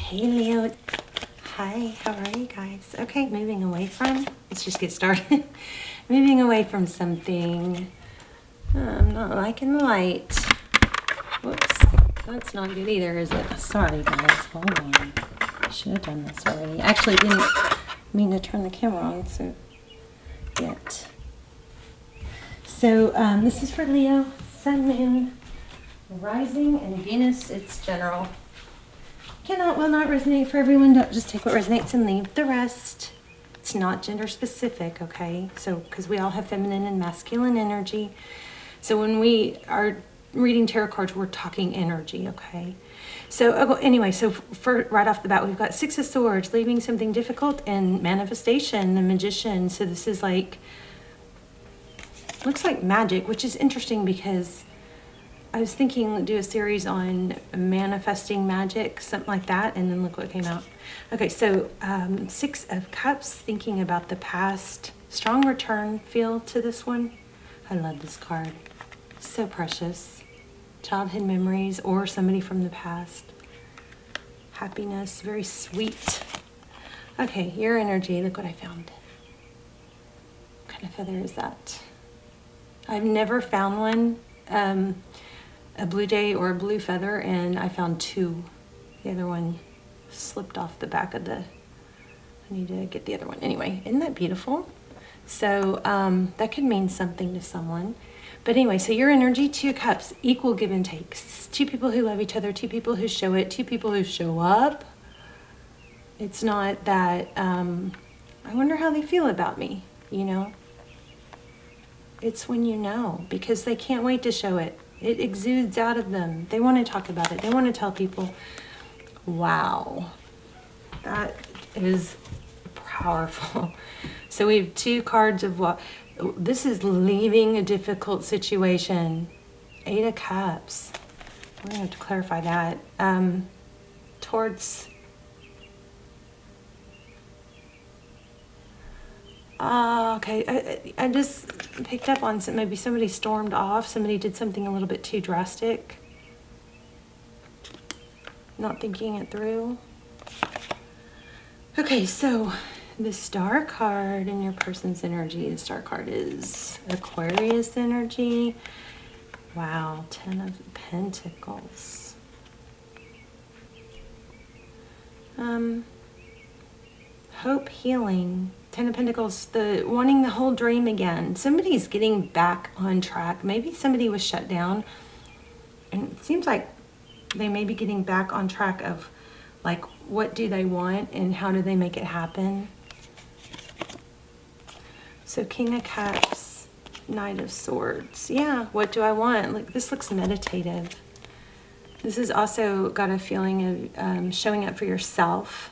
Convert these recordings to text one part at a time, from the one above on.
Hey Leo, hi, how are you guys? Okay, moving away from, let's just get started. Moving away from something I'm not liking the light. Whoops, that's not good either, is it? Sorry guys, hold on. I should have done this already. Actually, didn't mean to turn the camera on, so yet. So this is for Leo, Sun, Moon, Rising, and Venus. It's general. Will not resonate for everyone. Don't just take what resonates and leave the rest. It's not gender specific, okay? So, because we all have feminine and masculine energy. So when we are reading tarot cards, we're talking energy, okay? So anyway, so for right off the bat, we've got Six of Swords, leaving something difficult, and Manifestation, the Magician. So this is like, looks like magic, which is interesting because I was thinking do a series on manifesting magic, something like that, and then look what came out. Okay, so Six of Cups, thinking about the past. Strong return feel to this one. I love this card. So precious. Childhood memories or somebody from the past. Happiness, very sweet. Okay, your energy, look what I found. What kind of feather is that? I've never found one. A blue jay or a blue feather, and I found two. The other one slipped off the back of the, I need to get the other one. Anyway, isn't that beautiful? So that could mean something to someone. But anyway, so your energy, Two Cups, equal give and takes. Two people who love each other, two people who show it, two people who show up. It's not that, I wonder how they feel about me, you know? It's when you know, because they can't wait to show it. It exudes out of them. They want to talk about it. They want to tell people. Wow. That is powerful. So we have two cards of what? This is leaving a difficult situation. Eight of Cups. We're going to have to clarify that. Towards... okay. I just picked up on some, maybe somebody stormed off. Somebody did something a little bit too drastic. Not thinking it through. Okay, so the Star card in your person's energy. The Star card is Aquarius energy. Wow, 10 of Pentacles. Hope, healing. 10 of Pentacles, the wanting the whole dream again. Somebody's getting back on track. Maybe somebody was shut down. And it seems like they may be getting back on track of like, what do they want and how do they make it happen? So King of Cups, Knight of Swords. Yeah, what do I want? Like, this looks meditative. This has also got a feeling of showing up for yourself.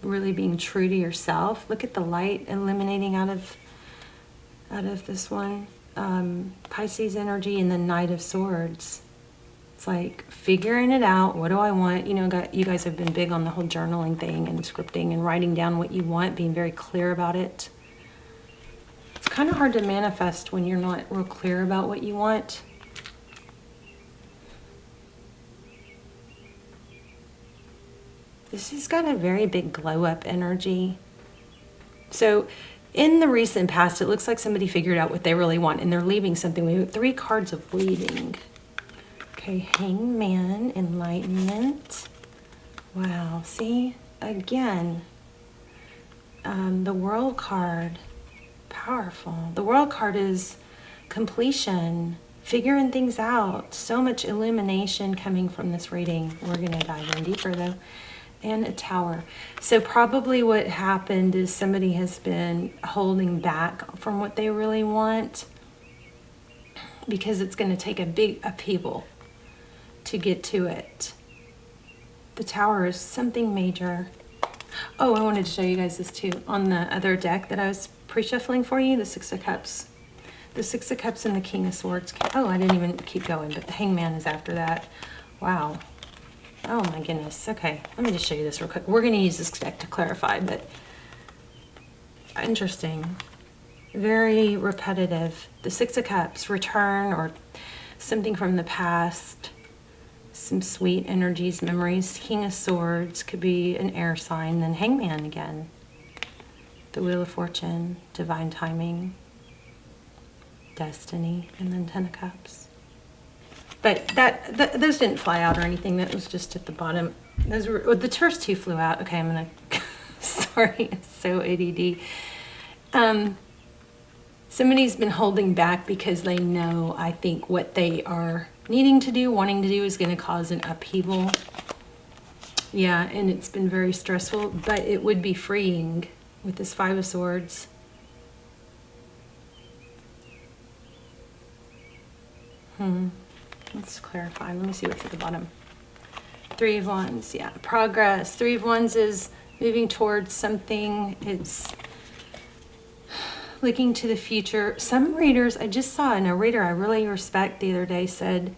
Really being true to yourself. Look at the light emanating out of this one. Pisces energy and the Knight of Swords. It's like figuring it out. What do I want? You know, you guys have been big on the whole journaling thing and scripting and writing down what you want, being very clear about it. It's kind of hard to manifest when you're not real clear about what you want. This has got a very big glow up energy. So in the recent past, it looks like somebody figured out what they really want and they're leaving something. We have 3 cards of leaving. Okay, Hangman, Enlightenment. Wow, see, again, the World card, powerful. The World card is completion, figuring things out. So much illumination coming from this reading. We're going to dive in deeper though. And a Tower. So probably what happened is somebody has been holding back from what they really want because it's going to take a big upheaval to get to it. The Tower is something major. Oh, I wanted to show you guys this too. On the other deck that I was pre-shuffling for you, the Six of Cups. The Six of Cups and the King of Swords. Oh, I didn't even keep going, but the Hangman is after that. Wow. Oh my goodness. Okay, let me just show you this real quick. We're going to use this deck to clarify, but interesting. Very repetitive. The Six of Cups, return or something from the past. some sweet energies, memories. King of Swords could be an air sign, then Hangman again. The Wheel of Fortune, divine timing, destiny, and then Ten of Cups. But those didn't fly out or anything. That was just at the bottom. Those were, the first two flew out. Okay, I'm gonna. Sorry, it's so ADD. Somebody's been holding back because they know, I think, what they are needing to do, wanting to do, is going to cause an upheaval. Yeah, and it's been very stressful, but it would be freeing with this Five of Swords. Let's clarify. Let me see what's at the bottom. Three of Wands. Yeah, progress. Three of Wands is moving towards something. It's looking to the future. Some readers, I just saw in a reader I really respect the other day said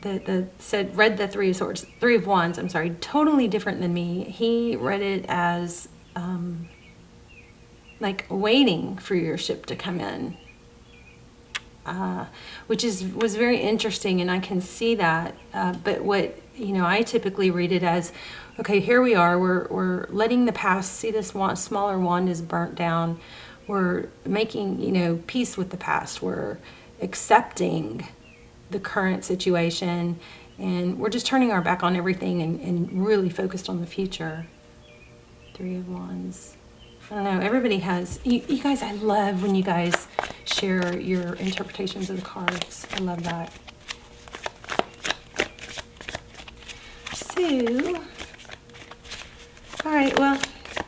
that read the Three of Wands, I'm sorry, totally different than me. He read it as like waiting for your ship to come in, which was very interesting, and I can see that. But what I typically read it as, okay, here we are. We're letting the past. See, this smaller wand is burnt down. We're making peace with the past. We're accepting the current situation, and we're just turning our back on everything and really focused on the future. Three of Wands. I don't know. Everybody has. You guys, I love when you guys share your interpretations of the cards. I love that. So, all right, well,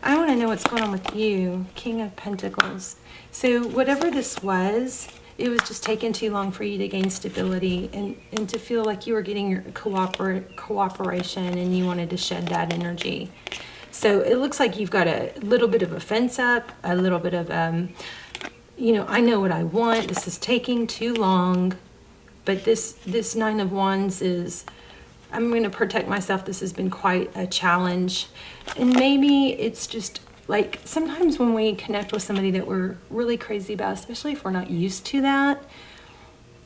I want to know what's going on with you, King of Pentacles. So whatever this was, it was just taking too long for you to gain stability and to feel like you were getting your cooperation, and you wanted to shed that energy. So it looks like you've got a little bit of a fence up, a little bit of, I know what I want. This is taking too long. But this Nine of Wands is, I'm going to protect myself. This has been quite a challenge. And maybe it's just like sometimes when we connect with somebody that we're really crazy about, especially if we're not used to that,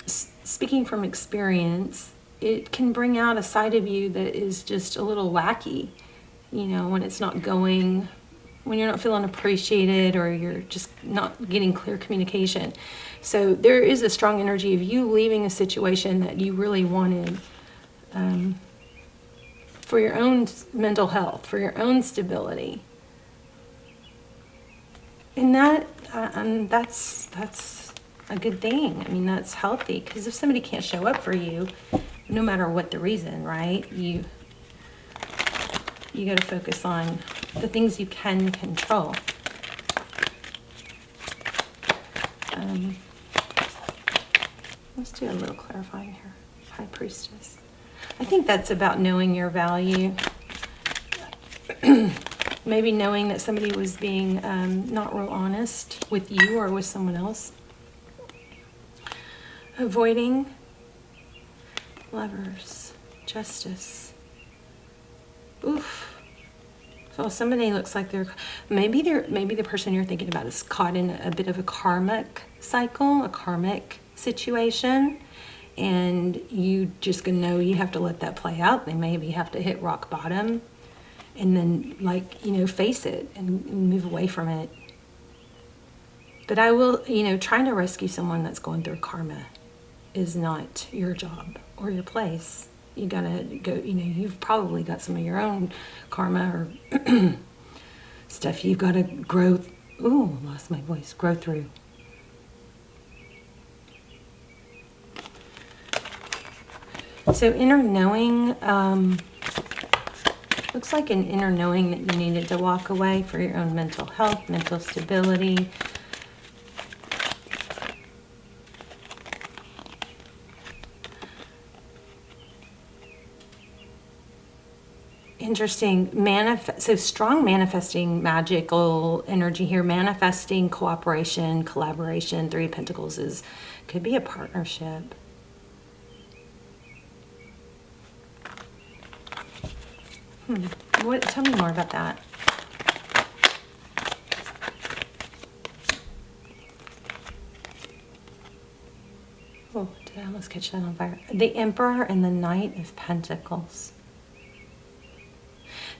speaking from experience, it can bring out a side of you that is just a little wacky, when it's not going, when you're not feeling appreciated, or you're just not getting clear communication. So there is a strong energy of you leaving a situation that you really wanted, for your own mental health, for your own stability. And that's a good thing. I mean, that's healthy, because if somebody can't show up for you, no matter what the reason, right? You got to focus on the things you can control. Let's do a little clarifying here. High Priestess. I think that's about knowing your value. Maybe knowing that somebody was being not real honest with you or with someone else. Avoiding. Lovers. Justice. Oof. So somebody looks like maybe the person you're thinking about is caught in a bit of a karmic cycle, a karmic situation. And you just gonna know you have to let that play out. They maybe have to hit rock bottom and then face it and move away from it. But I will, trying to rescue someone that's going through karma is not your job or your place. You gotta go, you've probably got some of your own karma or stuff you've got to grow. Ooh, lost my voice. Grow through. So inner knowing, looks like an inner knowing that you needed to walk away for your own mental health, mental stability. Interesting. So strong manifesting magical energy here. Manifesting cooperation, collaboration. Three of Pentacles could be a partnership. Tell me more about that. Oh, did I almost catch that on fire? The Emperor and the Knight of Pentacles.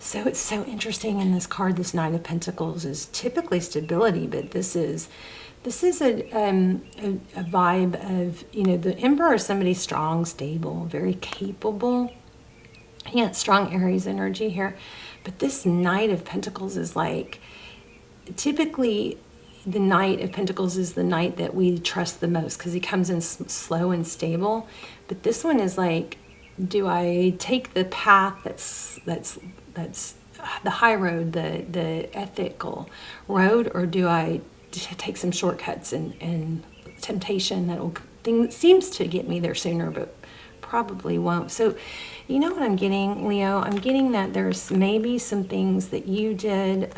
So it's so interesting in this card. This Knight of Pentacles is typically stability, but this is a vibe of, you know, the Emperor is somebody strong, stable, very capable. Yeah, strong Aries energy here. But this Knight of Pentacles is like, typically the Knight of Pentacles is the knight that we trust the most because he comes in slow and stable. But this one is like, do I take the path that's the high road, the ethical road, or do I take some shortcuts and temptation that seems to get me there sooner, but probably won't. So, you know what I'm getting, Leo? I'm getting that there's maybe some things that you did,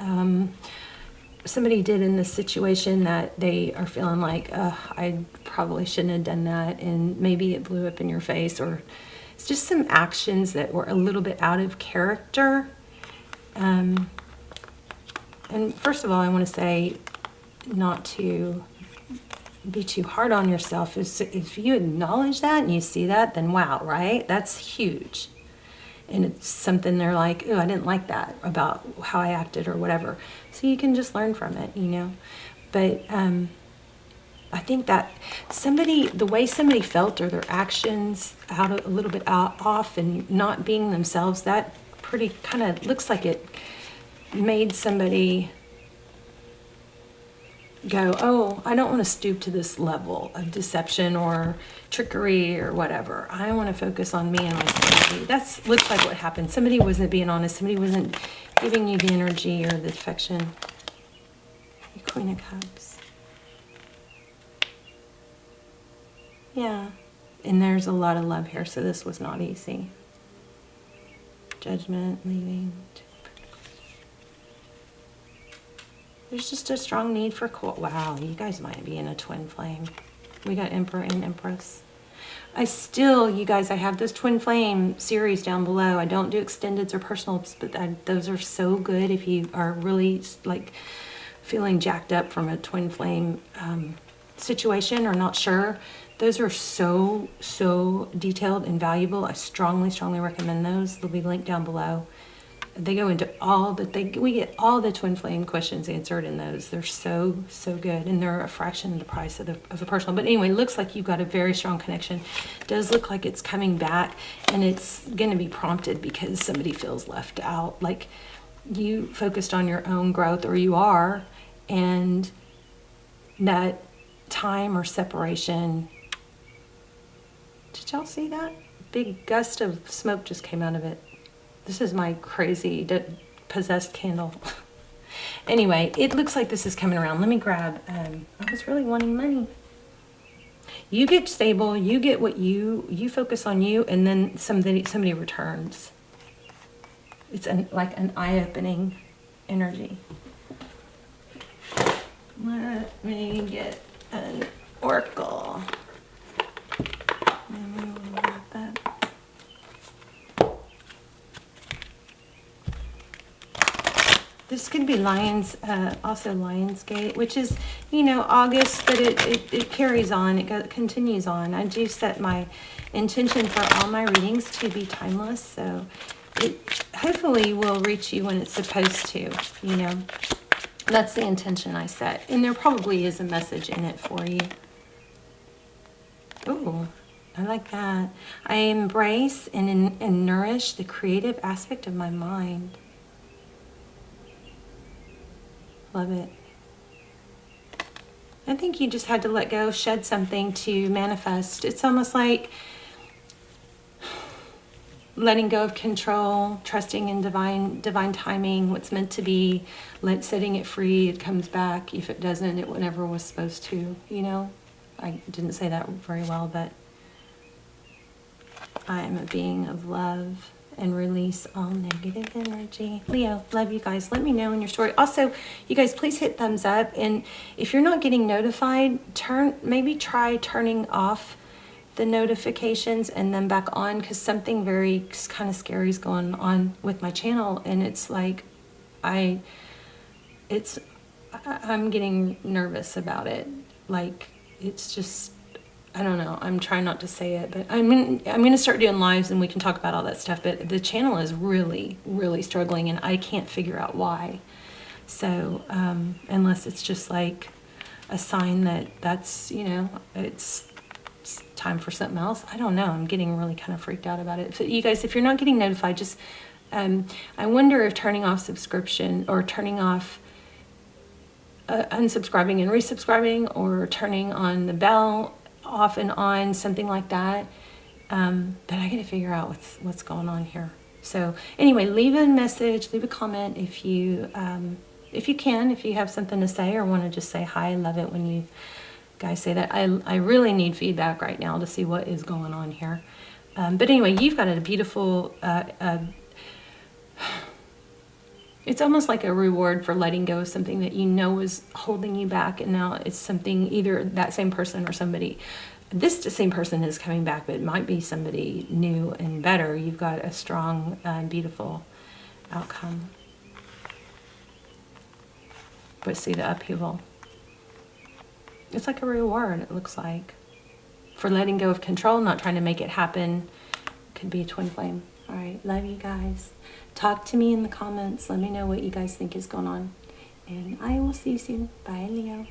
somebody did in this situation that they are feeling like, I probably shouldn't have done that, and maybe it blew up in your face, or it's just some actions that were a little bit out of character. And first of all, I want to say not to be too hard on yourself. If you acknowledge that and you see that, then wow, right? That's huge. And it's something they're like, oh, I didn't like that about how I acted or whatever. So you can just learn from it, you know. But I think that the way somebody felt or their actions a little bit off and not being themselves, that pretty kind of looks like it made somebody go, oh, I don't want to stoop to this level of deception or trickery or whatever. I want to focus on me and my sanity. That looks like what happened. Somebody wasn't being honest. Somebody wasn't giving you the energy or the affection. The Queen of Cups. Yeah. And there's a lot of love here, so this was not easy. Judgment, leaving. There's just a strong need for wow, you guys might be in a twin flame. We got Emperor and Empress. You guys, I have this twin flame series down below. I don't do extendeds or personals, but those are so good if you are really like feeling jacked up from a twin flame situation or not sure. Those are so detailed and valuable. I strongly recommend those. They'll be linked down below. They go into we get all the twin flame questions answered in those. They're so good, and they're a fraction of the price of a personal. But anyway, it looks like you've got a very strong connection. It does look like it's coming back, and it's going to be prompted because somebody feels left out. Like you focused on your own growth, or you are, and that time or separation. Did y'all see that? Big gust of smoke just came out of it. This is my crazy possessed candle. Anyway, it looks like this is coming around. Let me grab, I was really wanting money. You get stable, you get what you focus on you, and then somebody returns. It's like an eye-opening energy. Let me get an oracle. This could be also Lionsgate, which is, you know, August, but it carries on, it continues on. I do set my intention for all my readings to be timeless, so it hopefully will reach you when it's supposed to, you know. That's the intention I set. And there probably is a message in it for you. Ooh, I like that. I embrace and nourish the creative aspect of my mind. Love it. I think you just had to let go, shed something to manifest. It's almost like letting go of control, trusting in divine timing, what's meant to be, setting it free. It comes back. If it doesn't, it never was supposed to, you know. I didn't say that very well, but I am a being of love. And release all negative energy. Leo, love you guys. Let me know in your story. Also, you guys, please hit thumbs up. And if you're not getting notified, maybe try turning off the notifications and then back on, because something very kind of scary is going on with my channel. And it's like, I'm getting nervous about it. Like, it's just, I don't know. I'm trying not to say it, but I'm going to start doing lives and we can talk about all that stuff. But the channel is really, really struggling and I can't figure out why. So, unless it's just like a sign that that's, you know, it's time for something else. I don't know. I'm getting really kind of freaked out about it. So you guys, if you're not getting notified, just, I wonder if turning off subscription or turning off unsubscribing and resubscribing or turning on the bell off and on, something like that. But I got to figure out what's going on here. So anyway, leave a message, leave a comment if you can, if you have something to say or want to just say hi. I love it when you guys say that. I really need feedback right now to see what is going on here. But anyway, you've got a beautiful, it's almost like a reward for letting go of something that you know is holding you back, and now it's something, either that same person or somebody. This same person is coming back, but it might be somebody new and better. You've got a strong, beautiful outcome. But see the upheaval. It's like a reward, it looks like, for letting go of control, not trying to make it happen. Could be a twin flame. All right, love you guys. Talk to me in the comments. Let me know what you guys think is going on. And I will see you soon. Bye, Leo.